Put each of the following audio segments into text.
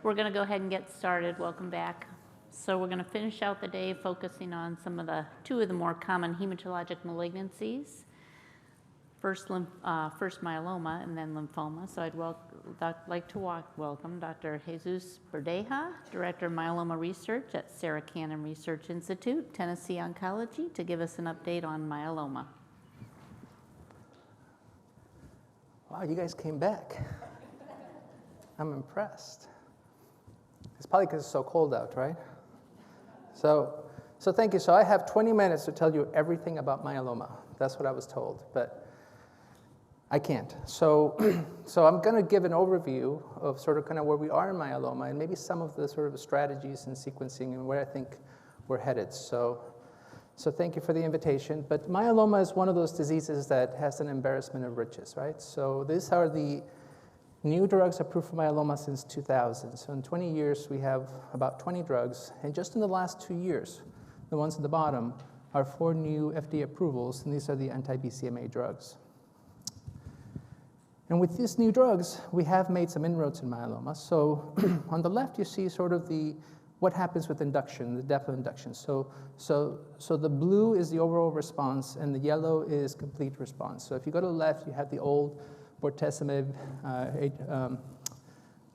We're going to go ahead and get started. Welcome back. So we're going to finish out the day focusing on two of the more common hematologic malignancies. First myeloma and then lymphoma. So I'd like to welcome Dr. Jesus Berdeja, Director of Myeloma Research at Sarah Cannon Research Institute, Tennessee Oncology, to give us an update on myeloma. Wow, you guys came back. I'm impressed. It's probably because it's so cold out, right? So thank you. So I have 20 minutes to tell you everything about myeloma. That's what I was told, but I can't. So I'm going to give an overview of sort of kind of where we are in myeloma and maybe some of the sort of strategies and sequencing and where I think we're headed. So thank you for the invitation. But myeloma is one of those diseases that has an embarrassment of riches, right? So these are the new drugs approved for myeloma since 2000. So in 20 years, we have about 20 drugs. And just in the last 2 years, the ones at the bottom are 4 new FDA approvals, and these are the anti-BCMA drugs. And with these new drugs, we have made some inroads in myeloma. So on the left, you see sort of what happens with induction, the depth of induction. So the blue is the overall response, and the yellow is complete response. So if you go to the left, you have the old bortezomib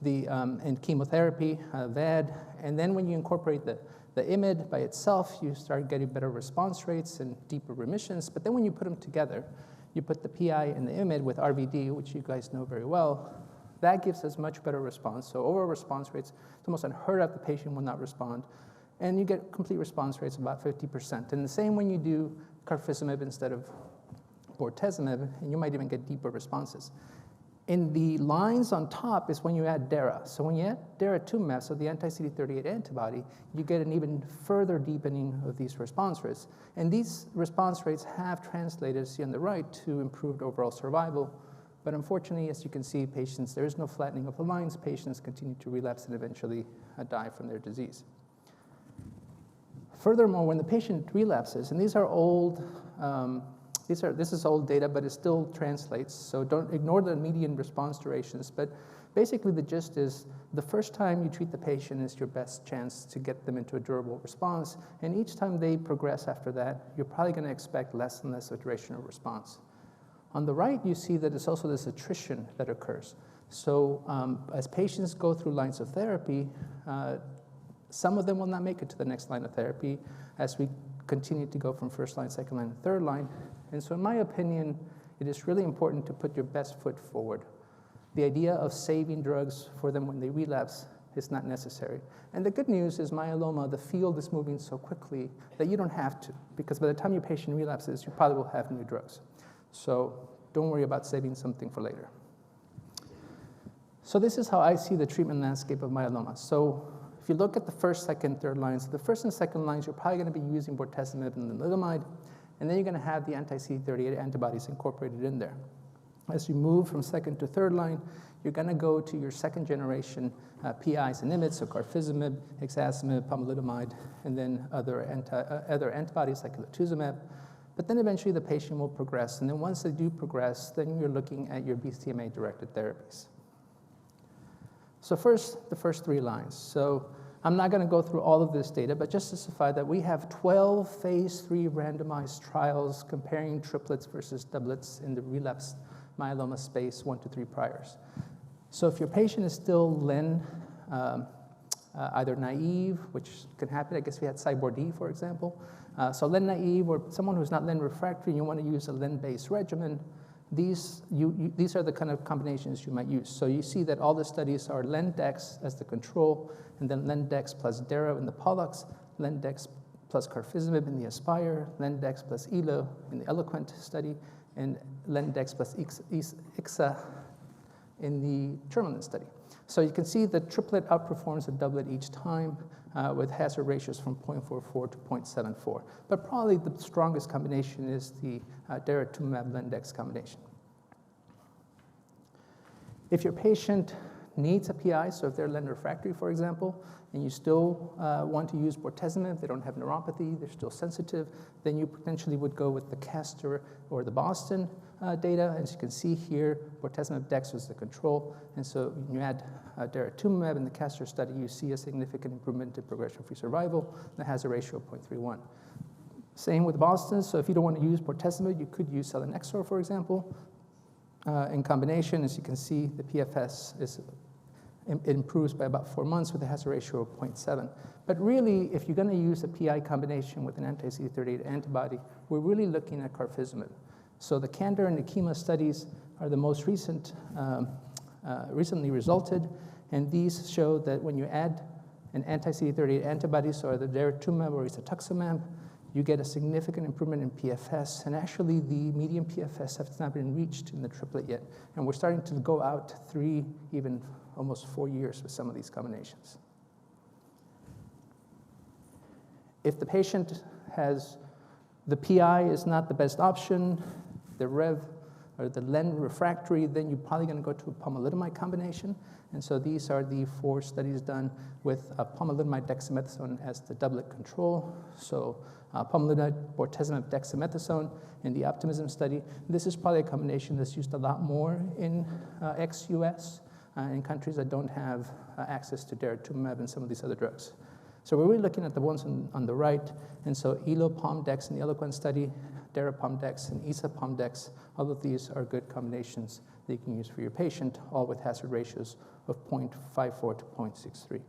and chemotherapy, VAD, and then when you incorporate the IMiD by itself, you start getting better response rates and deeper remissions. But then when you put them together, you put the PI and the IMiD with RVD, which you guys know very well, that gives us much better response. So overall response rates, it's almost unheard of the patient will not respond. And you get complete response rates of about 50%. And the same when you do carfilzomib instead of bortezomib, and you might even get deeper responses. In the lines on top is when you add Dera. So when you add Deratumumab, so the anti-CD38 antibody, you get an even further deepening of these response rates. And these response rates have translated, see on the right, to improved overall survival. But unfortunately, as you can see, there is no flattening of the lines. Patients continue to relapse and eventually die from their disease. Furthermore, when the patient relapses, and these are old, this is old data, but it still translates, so don't ignore the median response durations. But basically, the gist is the first time you treat the patient is your best chance to get them into a durable response, and each time they progress after that, you're probably going to expect less and less of duration of response. On the right, you see that it's also this attrition that occurs. So as patients go through lines of therapy, some of them will not make it to the next line of therapy as we continue to go from first line, second line, third line. And so in my opinion, it is really important to put your best foot forward. The idea of saving drugs for them when they relapse is not necessary. And the good news is myeloma, the field is moving so quickly that you don't have to, because by the time your patient relapses, you probably will have new drugs. So don't worry about saving something for later. So this is how I see the treatment landscape of myeloma. So if you look at the first, second, third lines, the first and second lines, you're probably going to be using bortezomib and lenalidomide, and then you're going to have the anti-CD38 antibodies incorporated in there. As you move from second to third line, you're going to go to your second generation PIs and IMiDs, so carfilzomib, ixazomib, pomalidomide, and then other antibodies like letuximab. But then eventually the patient will progress, and then once they do progress, then you're looking at your BCMA-directed therapies. So first, the first 3 lines. So I'm not going to go through all of this data, but just to specify that we have 12 phase 3 randomized trials comparing triplets versus doublets in the relapsed myeloma space, 1 to 3 priors. So if your patient is still len, either naive, which can happen, I guess we had Cyborg-D, for example. So len naive or someone who's not len refractory, and you want to use a len-based regimen, these are the kind of combinations you might use. So you see that all the studies are len-dex as the control, and then len-dex plus Dera in the Pollux, len-dex plus carfilzomib in the Aspire, len-dex plus ELO in the Eloquent study, and len-dex plus IXA in the Tourmaline study. So you can see the triplet outperforms the doublet each time with hazard ratios from 0.44 to 0.74. But probably the strongest combination is the Deratumumab len-dex combination. If your patient needs a PI, so if they're len refractory, for example, and you still want to use bortezomib, they don't have neuropathy, they're still sensitive, then you potentially would go with the Castor or the Boston, data. As you can see here, bortezomib dex was the control. And so when you add deratumumab in the CASTOR study, you see a significant improvement in progression-free survival that has a ratio of 0.31. Same with Boston. So if you don't want to use bortezomib, you could use selinexor, for example. In combination, as you can see, the PFS it improves by about 4 months with a hazard ratio of 0.7. But really, if you're going to use a PI combination with an anti-CD38 antibody, we're really looking at carfilzomib. So the CANDOR and the KEMA studies are the most recent, recently resulted, and these show that when you add an anti-CD38 antibody, so either deratumumab or cetuximab, you get a significant improvement in PFS, and actually the median PFS has not been reached in the triplet yet, and we're starting to go out 3, even almost 4 years with some of these combinations. If the patient has, the PI is not the best option, the REV or the LEN refractory, then you're probably going to go to a pomalidomide combination. And so these are the 4 studies done with pomalidomide dexamethasone as the doublet control. So pomalidomide, bortezomib, dexamethasone in the OPTIMISM study. This is probably a combination that's used a lot more in ex-US, in countries that don't have access to deratumumab and some of these other drugs. So we're really looking at the ones on the right. And so ELO-POM-DEX in the ELOQUENT study, Dera-POM-DEX and ESA-POM-DEX, all of these are good combinations that you can use for your patient, all with hazard ratios of 0.54 to 0.63.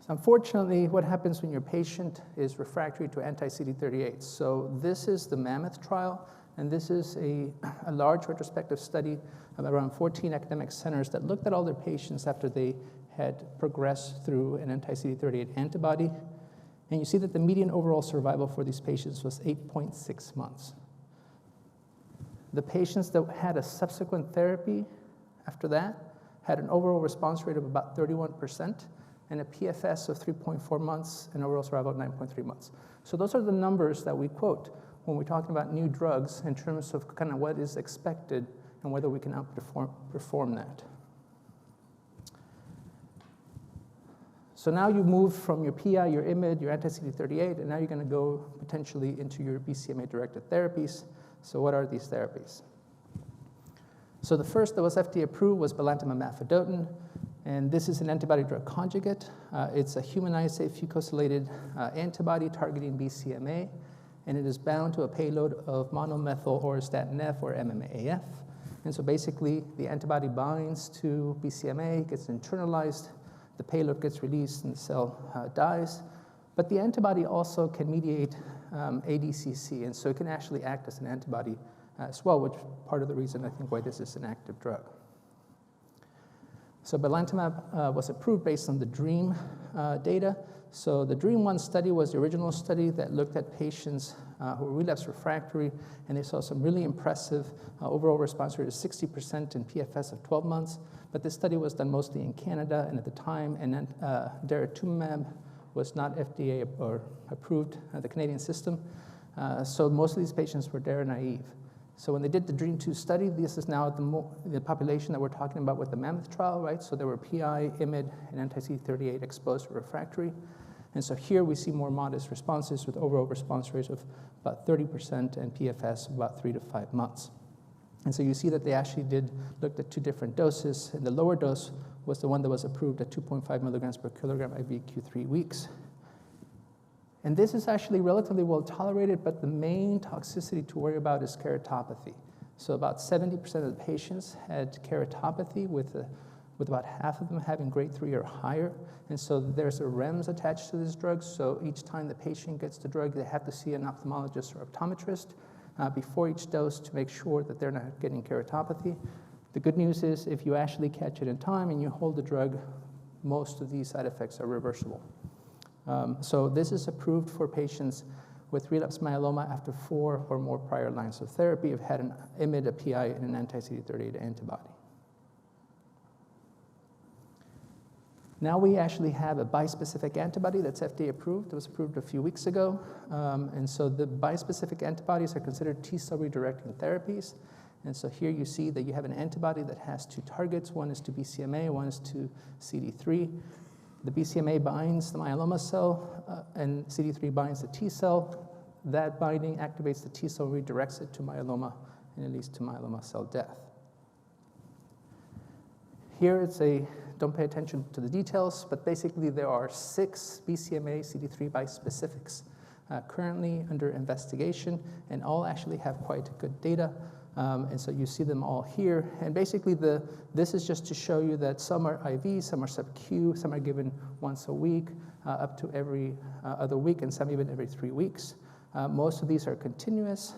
So unfortunately, what happens when your patient is refractory to anti-CD38? So this is the Mammoth trial, and this is a large retrospective study of around 14 academic centers that looked at all their patients after they had progressed through an anti-CD38 antibody. And you see that the median overall survival for these patients was 8.6 months. The patients that had a subsequent therapy after that had an overall response rate of about 31% and a PFS of 3.4 months and overall survival of 9.3 months. So those are the numbers that we quote when we're talking about new drugs in terms of kind of what is expected and whether we can outperform that. So now you move from your PI, your IMiD, your anti-CD38, and now you're going to go potentially into your BCMA-directed therapies. So what are these therapies? So the first that was FDA approved was Bellantima mafodotin, and this is an antibody-drug conjugate. It's a humanized, safe, fucosylated antibody targeting BCMA, and it is bound to a payload of monomethyl auristatin F, or MMAF. And so basically, the antibody binds to BCMA, gets internalized, the payload gets released, and the cell dies. But the antibody also can mediate ADCC, and so it can actually act as an antibody as well, which is part of the reason I think why this is an active drug. So Bellantimab was approved based on the DREAM data. So the DREAM-1 study was the original study that looked at patients who were relapse refractory, and they saw some really impressive overall response rate of 60% and PFS of 12 months. But this study was done mostly in Canada, and at the time, and then Deratumumab was not FDA or approved the Canadian system. So most of these patients were Dera naive. So when they did the DREAM-2 study, this is now the population that we're talking about with the Mammoth trial, right? So there were PI, IMiD, and anti-CD38 exposed or refractory. And so here we see more modest responses with overall response rates of about 30% and PFS of about 3 to 5 months. And so you see that they actually looked at 2 different doses, and the lower dose was the one that was approved at 2.5 milligrams per kilogram IV Q3 weeks. And this is actually relatively well tolerated, but the main toxicity to worry about is keratopathy. So about 70% of the patients had keratopathy, with about half of them having grade 3 or higher. And so there's a REMS attached to this drug. So each time the patient gets the drug, they have to see an ophthalmologist or optometrist before each dose to make sure that they're not getting keratopathy. The good news is if you actually catch it in time and you hold the drug, most of these side effects are reversible. So this is approved for patients with relapse myeloma after 4 or more prior lines of therapy have had an IMiD, a PI, and an anti-CD38 antibody. Now we actually have a bispecific antibody that's FDA approved. It was approved a few weeks ago. And so the bispecific antibodies are considered T-cell redirecting therapies. And so here you see that you have an antibody that has 2 targets. One is to BCMA, one is to CD3. The BCMA binds the myeloma cell, and CD3 binds the T cell. that binding activates the T cell, redirects it to myeloma, and it leads to myeloma cell death. Here it's don't pay attention to the details, but basically there are 6 BCMA CD3 bispecifics currently under investigation, and all actually have quite good data. And so you see them all here. And basically this is just to show you that some are IV, some are sub-Q, some are given once a week, up to every other week, and some even every 3 weeks. Most of these are continuous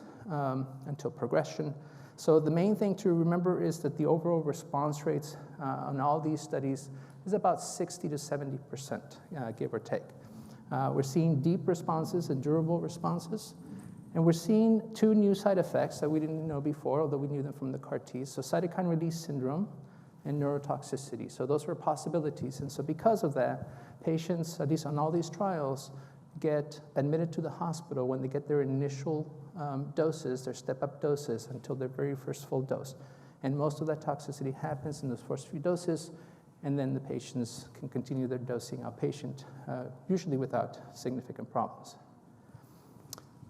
until progression. So the main thing to remember is that the overall response rates on all these studies is about 60 to 70%, give or take. We're seeing deep responses and durable responses. And we're seeing 2 new side effects that we didn't know before, although we knew them from the cartese. So cytokine release syndrome and neurotoxicity. So those were possibilities. And so because of that, patients, at least on all these trials, get admitted to the hospital when they get their initial doses, their step-up doses, until their very first full dose. And most of that toxicity happens in those first few doses, and then the patients can continue their dosing outpatient, usually without significant problems.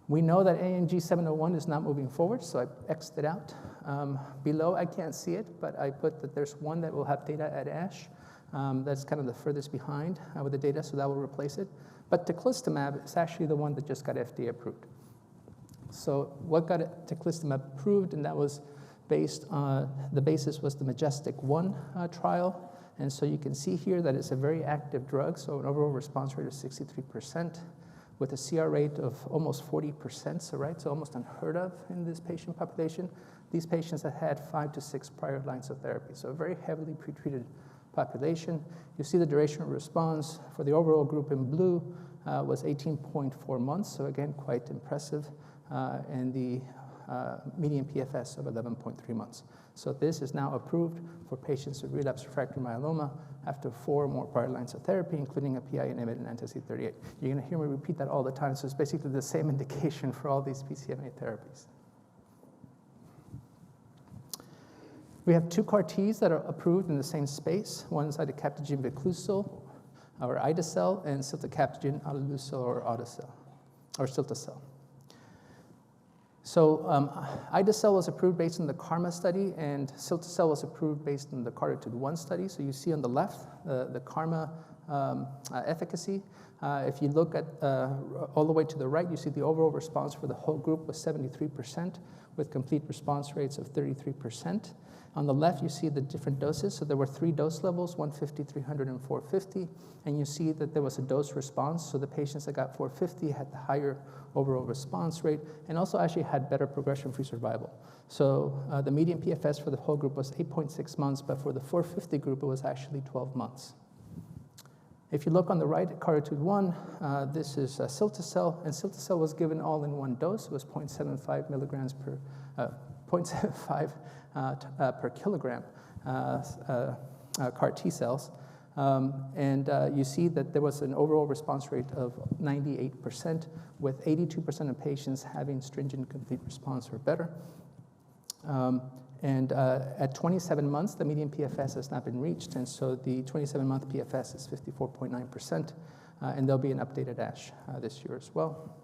We know that ANG 701 is not moving forward, so I X'd it out. Below, I can't see it, but I put that there's one that will have data at ASH. That's kind of the furthest behind with the data, so that will replace it. But Teclistamab is actually the one that just got FDA approved. So what got Teclistamab approved, and that was based on, the basis was the Majestic-1 trial. And so you can see here that it's a very active drug, so an overall response rate of 63%. With a CR rate of almost 40%, so almost unheard of in this patient population. These patients have had 5 to 6 prior lines of therapy, so a very heavily pretreated population. You see the duration of response for the overall group in blue was 18.4 months, so again, quite impressive, and the median PFS of 11.3 months. So this is now approved for patients with relapsed refractory myeloma after 4 more prior lines of therapy, including a PI inhibitor and anti-CD38. You're going to hear me repeat that all the time, so it's basically the same indication for all these BCMA therapies. We have 2 CAR-Ts that are approved in the same space. One is idacaptogene viclucil, or ide-cel, and ciltacabtagene autoleucel, or autocel, or cilta-cel. So ide-cel was approved based on the KarMMa study, and cilta-cel was approved based on the CARTITUDE-1 study. So you see on the left the KarMMa efficacy. If you look at all the way to the right, you see the overall response for the whole group was 73%, with complete response rates of 33%. On the left, you see the different doses. So there were 3 dose levels, 150, 300, and 450. And you see that there was a dose response. So the patients that got 450 had the higher overall response rate and also actually had better progression-free survival. So the median PFS for the whole group was 8.6 months, but for the 450 group, it was actually 12 months. If you look on the right at CARTITUDE-1, this is cilta-cel, and cilta-cel was given all in one dose. It was 0.75 milligrams per 0.75 per kilogram CAR T cells. And you see that there was an overall response rate of 98%, with 82% of patients having stringent complete response or better. At 27 months, the median PFS has not been reached, and so the 27-month PFS is 54.9%, and there'll be an updated ASH this year as well.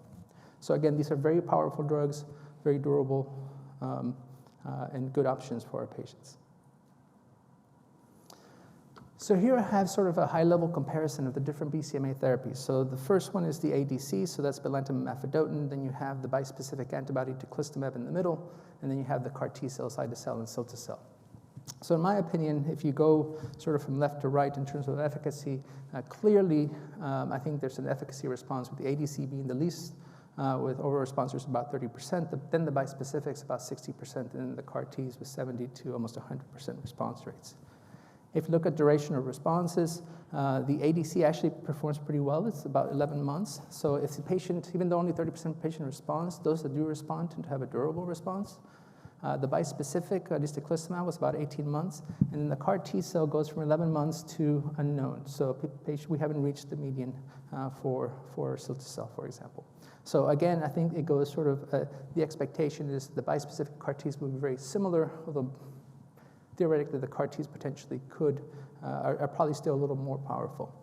So again, these are very powerful drugs, very durable, and good options for our patients. So here I have sort of a high-level comparison of the different BCMA therapies. So the first one is the ADC, so that's Bellantima mafodotin. Then you have the bispecific antibody Teclistamab in the middle, and then you have the CAR T cells, ide-cel and cilta-cel. So in my opinion, if you go sort of from left to right in terms of efficacy, clearly I think there's an efficacy response with the ADC being the least, with overall response rates about 30%, then the bispecifics about 60%, and then the CAR Ts with 70 to almost 100% response rates. If you look at duration of responses, the ADC actually performs pretty well. It's about 11 months. So if the patient, even though only 30% of patient responds, those that do respond tend to have a durable response. The bispecific, Teclistamab, was about 18 months. And then the CAR T cell goes from 11 months to unknown. So we haven't reached the median for cilta-cel, for example. So again, I think it goes sort of, the expectation is the bispecific CAR Ts will be very similar, although theoretically the CAR Ts potentially are probably still a little more powerful.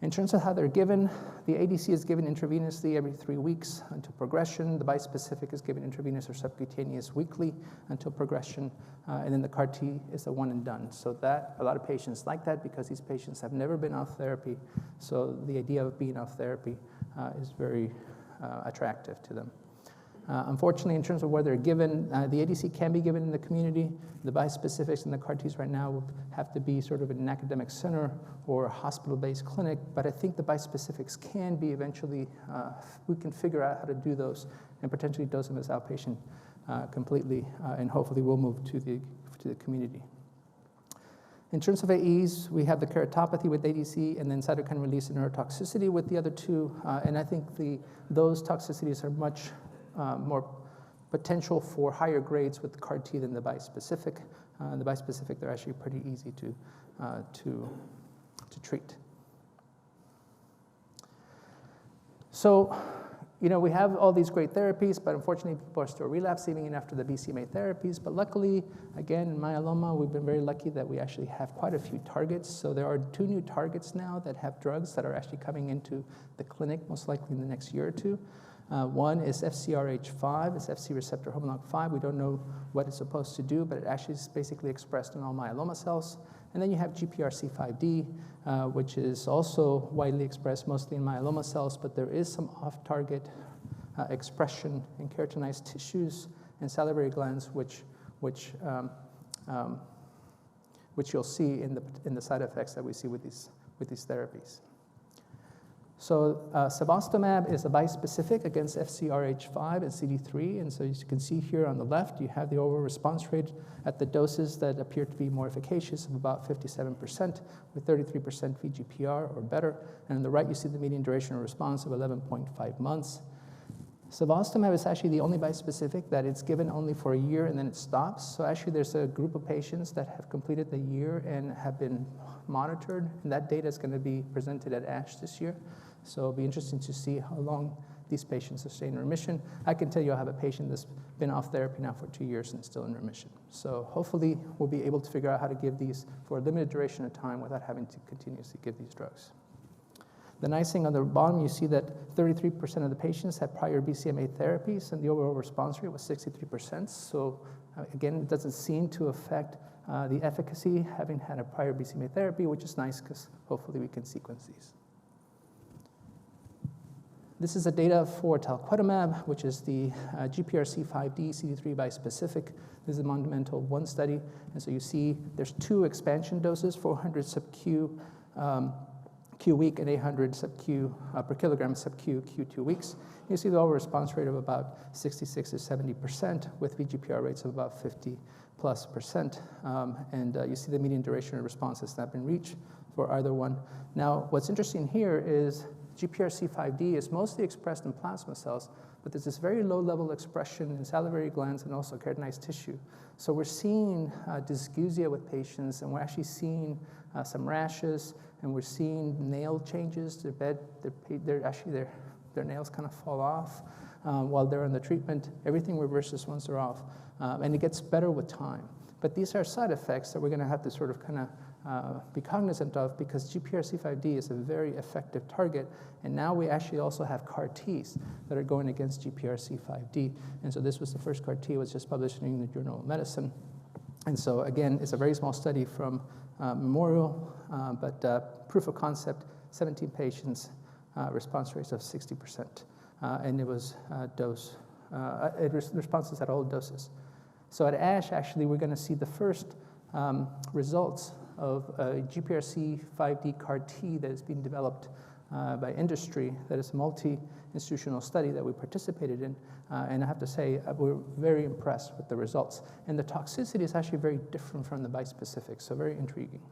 In terms of how they're given, the ADC is given intravenously every 3 weeks until progression. The bispecific is given intravenous or subcutaneous weekly until progression. And then the CAR-T is a one and done. So that, a lot of patients like that because these patients have never been off therapy. So the idea of being off therapy is very attractive to them. Unfortunately, in terms of where they're given, the ADC can be given in the community. The bispecifics and the CAR-Ts right now will have to be sort of in an academic center or a hospital-based clinic, but I think the bispecifics can be eventually, we can figure out how to do those and potentially dose them as outpatient completely, and hopefully we'll move to the community. In terms of AEs, we have the keratopathy with ADC and then cytokine release and neurotoxicity with the other two, and I think those toxicities are much more potential for higher grades with the CAR-T than the bispecific. The bispecific, they're actually pretty easy to treat. So, you know, we have all these great therapies, but unfortunately, people are still relapsing even after the BCMA therapies. But luckily, again, in myeloma, we've been very lucky that we actually have quite a few targets. So there are 2 new targets now that have drugs that are actually coming into the clinic, most likely in the next year or two. One is FcRH5, it's Fc receptor homolog 5. We don't know what it's supposed to do, but it actually is basically expressed in all myeloma cells. And then you have GPRC5D, which is also widely expressed mostly in myeloma cells, but there is some off-target expression in keratinized tissues and salivary glands, which you'll see in the side effects that we see with these therapies. So Sebastomab is a bispecific against FcRH5 and CD3, and so as you can see here on the left, you have the overall response rate at the doses that appear to be more efficacious of about 57% with 33% VGPR or better, and on the right you see the median duration of response of 11.5 months. Sebastomab is actually the only bispecific that it's given only for a year and then it stops. So actually there's a group of patients that have completed the year and have been monitored, and that data is going to be presented at ASH this year. So it'll be interesting to see how long these patients are staying in remission. I can tell you I have a patient that's been off therapy now for 2 years and still in remission. So hopefully we'll be able to figure out how to give these for a limited duration of time without having to continuously give these drugs. The nice thing on the bottom, you see that 33% of the patients had prior BCMA therapies, and the overall response rate was 63%. So again, it doesn't seem to affect the efficacy having had a prior BCMA therapy, which is nice because hopefully we can sequence these. This is the data for talquetamab, which is the GPRC5D CD3 bispecific. This is a Monumental 1 study, and so you see there's 2 expansion doses, 400 sub-Q Q week and 800 sub-Q per kilogram sub-Q Q2 weeks. You see the overall response rate of about 66 to 70% with VGPR rates of about 50+%. And you see the median duration of response has not been reached for either one. Now, what's interesting here is GPRC5D is mostly expressed in plasma cells, but there's this very low level expression in salivary glands and also keratinized tissue. So we're seeing dysgeusia with patients, and we're actually seeing some rashes, and we're seeing nail changes. Their nails kind of fall off while they're on the treatment. Everything reverses once they're off, and it gets better with time. But these are side effects that we're going to have to sort of kind of be cognizant of, because GPRC5D is a very effective target, and now we actually also have CAR-Ts that are going against GPRC5D, and so this was the first CAR-T, was just published in the Journal of Medicine, and so again, it's a very small study from Memorial, but proof of concept, 17 patients, response rates of 60%, and it was responses at all doses. So at ASH, actually, we're going to see the first results of a GPRC5D CAR-T that is being developed by industry, that is a multi-institutional study that we participated in, and I have to say we're very impressed with the results. And the toxicity is actually very different from the bispecific, so very intriguing.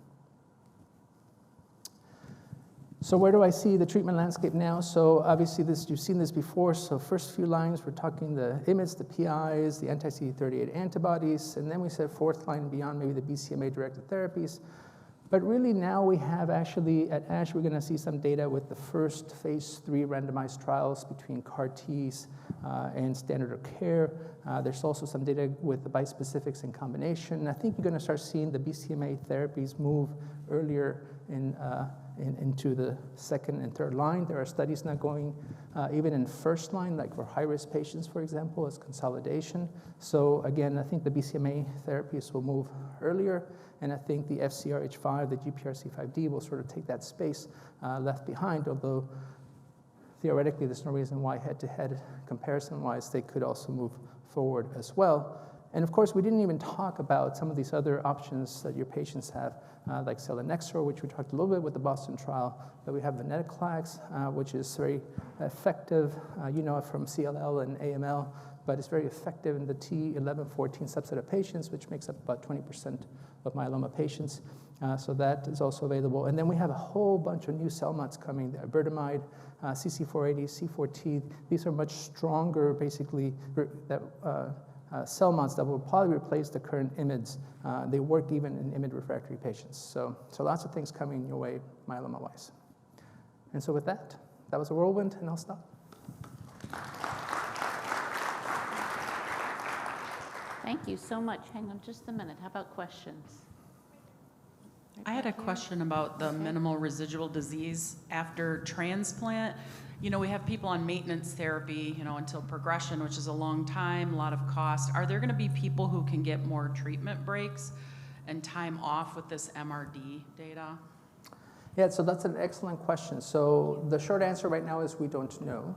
So where do I see the treatment landscape now? So obviously you've seen this before, so first few lines, we're talking the IMiDs, the PIs, the anti-CD38 antibodies, and then we said fourth line and beyond, maybe the BCMA-directed therapies. But really now we have actually, at ASH, we're going to see some data with the first phase 3 randomized trials between CAR-Ts and standard of care. There's also some data with the bispecifics in combination. And I think you're going to start seeing the BCMA therapies move earlier in into the second and third line. There are studies now going even in first line, like for high-risk patients, for example, as consolidation. So again, I think the BCMA therapies will move earlier, and I think the FCRH5, the GPRC5D will sort of take that space left behind, although theoretically there's no reason why head-to-head comparison-wise they could also move forward as well. And of course, we didn't even talk about some of these other options that your patients have, like selinexor, which we talked a little bit with the Boston trial, but we have venetoclax, which is very effective, you know, from CLL and AML, but it's very effective in the T1114 subset of patients, which makes up about 20% of myeloma patients. So that is also available. And then we have a whole bunch of new CELMoDs coming, iberdomide, CC480, C4T. These are much stronger, basically, CELMoDs that will probably replace the current IMiDs. They work even in IMiD refractory patients. So lots of things coming your way, myeloma-wise. And so with that, that was a whirlwind, and I'll stop. Thank you so much. Hang on just a minute. How about questions? I had a question about the minimal residual disease after transplant. You know, we have people on maintenance therapy, you know, until progression, which is a long time, a lot of cost. Are there going to be people who can get more treatment breaks and time off with this MRD data? Yeah, so that's an excellent question. So the short answer right now is we don't know.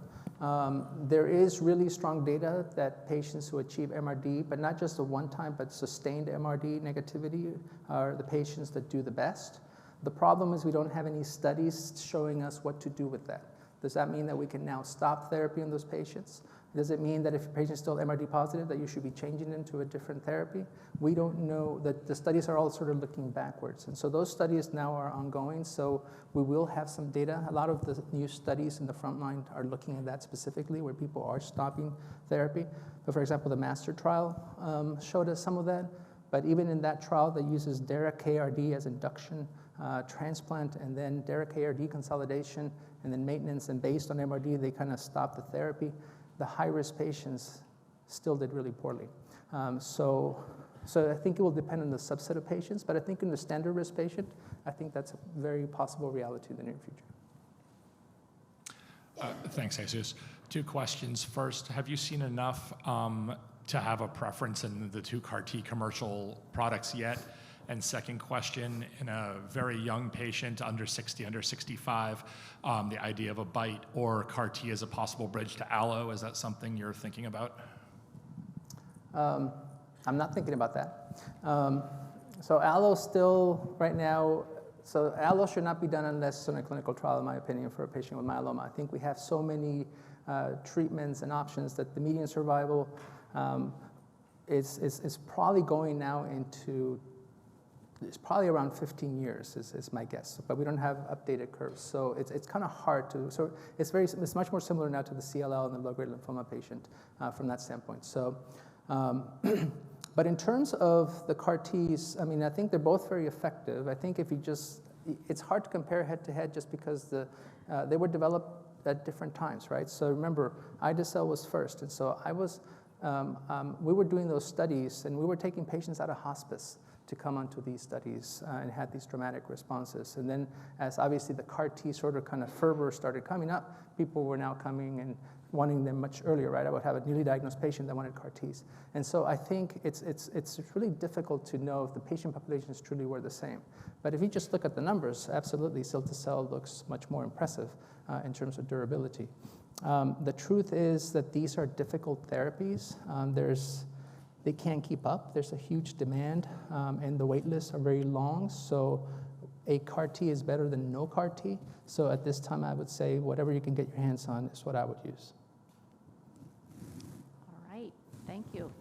There is really strong data that patients who achieve MRD, but not just a one-time, but sustained MRD negativity, are the patients that do the best. The problem is we don't have any studies showing us what to do with that. Does that mean that we can now stop therapy in those patients? Does it mean that if a patient is still MRD positive, that you should be changing them to a different therapy? We don't know. That the studies are all sort of looking backwards. And so those studies now are ongoing, so we will have some data. A lot of the new studies in the front line are looking at that specifically, where people are stopping therapy. But for example, the MASTER trial showed us some of that. But even in that trial that uses Dara-KRD as induction transplant, and then Dara-KRD consolidation, and then maintenance, and based on MRD, they kind of stopped the therapy. The high-risk patients still did really poorly. So I think it will depend on the subset of patients, but I think in the standard risk patient, I think that's a very possible reality in the near future. Thanks, Jesus. 2 questions. First, have you seen enough to have a preference in the 2 CAR-T commercial products yet? And second question, in a very young patient, under 60, under 65, the idea of a BiTE or CAR-T as a possible bridge to allo, is that something you're thinking about? I'm not thinking about that. So allo still, right now, so allo should not be done unless it's in a clinical trial, in my opinion, for a patient with myeloma. I think we have so many treatments and options that the median survival is probably going now into, it's probably around 15 years is my guess, but we don't have updated curves. So it's kind of hard to, so it's much more similar now to the CLL and the low-grade lymphoma patient from that standpoint. So, but in terms of the CAR-Ts, I mean, I think they're both very effective. I think if you just, it's hard to compare head-to-head just because they were developed at different times, right? So remember, ide-cel was first, and so we were doing those studies, and we were taking patients out of hospice to come onto these studies and had these dramatic responses. And then as obviously the CAR-T sort of kind of fervor started coming up, people were now coming and wanting them much earlier, right? I would have a newly diagnosed patient that wanted CAR-Ts. And so I think it's really difficult to know if the patient populations truly were the same. But if you just look at the numbers, absolutely, cilta-cel looks much more impressive in terms of durability. The truth is that these are difficult therapies. They can't keep up. There's a huge demand, and the wait lists are very long. So a CAR-T is better than no CAR-T. So at this time, I would say whatever you can get your hands on is what I would use. All right. Thank you.